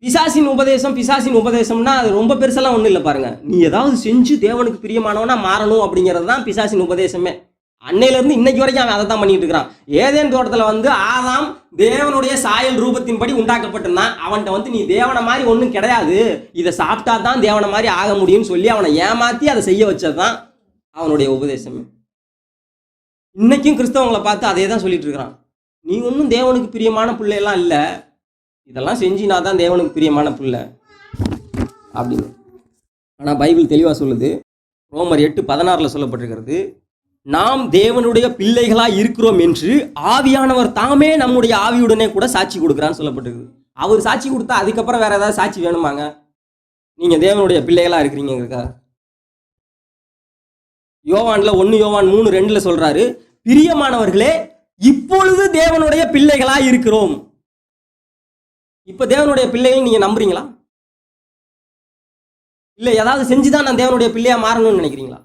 பிசாசின் உபதேசம்னா அது ரொம்ப பெருசெல்லாம் ஒன்றும் இல்லை பாருங்க. நீ ஏதாவது செஞ்சு தேவனுக்கு பிரியமானவனா மாறணும் அப்படிங்கிறது தான் பிசாசின் உபதேசமே. அன்னையிலேருந்து இன்னைக்கு வரைக்கும் அவன் அதை தான் பண்ணிட்டு இருக்கிறான். ஏதேன் தோட்டத்தில் ஆதாம் தேவனுடைய சாயல் ரூபத்தின்படி உண்டாக்கப்பட்டிருந்தான். அவன்கிட்ட நீ தேவனை மாதிரி ஒன்றும் கிடையாது, இதை சாப்பிட்டா தான் தேவனை மாதிரி ஆக முடியும்னு சொல்லி அவனை ஏமாற்றி அதை செய்ய வச்சது தான் அவனுடைய உபதேசமே. இன்னைக்கும் கிறிஸ்தவங்களை பார்த்து அதே தான் சொல்லிட்டு இருக்கிறான். நீ ஒன்றும் தேவனுக்கு பிரியமான பிள்ளையெல்லாம் இல்லை, இதெல்லாம் செஞ்சினா தான் தேவனுக்கு பிரியமான பிள்ளை அப்படின்னு. ஆனால் பைபிள் தெளிவாக சொல்லுது. ரோமர் 8:16 சொல்லப்பட்டிருக்கிறது, நாம் தேவனுடைய பிள்ளைகளாக இருக்கிறோம் என்று ஆவியானவர் தாமே நம்முடைய ஆவியுடனே கூட சாட்சி கொடுக்குறான்னு சொல்லப்பட்டிருக்கு. அவர் சாட்சி கொடுத்தா அதுக்கப்புறம் வேற ஏதாவது சாட்சி வேணுமாங்க? நீங்கள் தேவனுடைய பிள்ளைகளாக இருக்கிறீங்க. யோவான்ல 1 யோவான் 3:2 சொல்றாரு, பிரியமானவர்களே இப்பொழுது தேவனுடைய பிள்ளைகளாக இருக்கிறோம். இப்ப தேவனுடைய பிள்ளைகள் நீங்க நம்புறீங்களா? இல்ல ஏதாவது செஞ்சுதான் நான் தேவனுடைய பிள்ளையா மாறணும்னு நினைக்கிறீங்களா?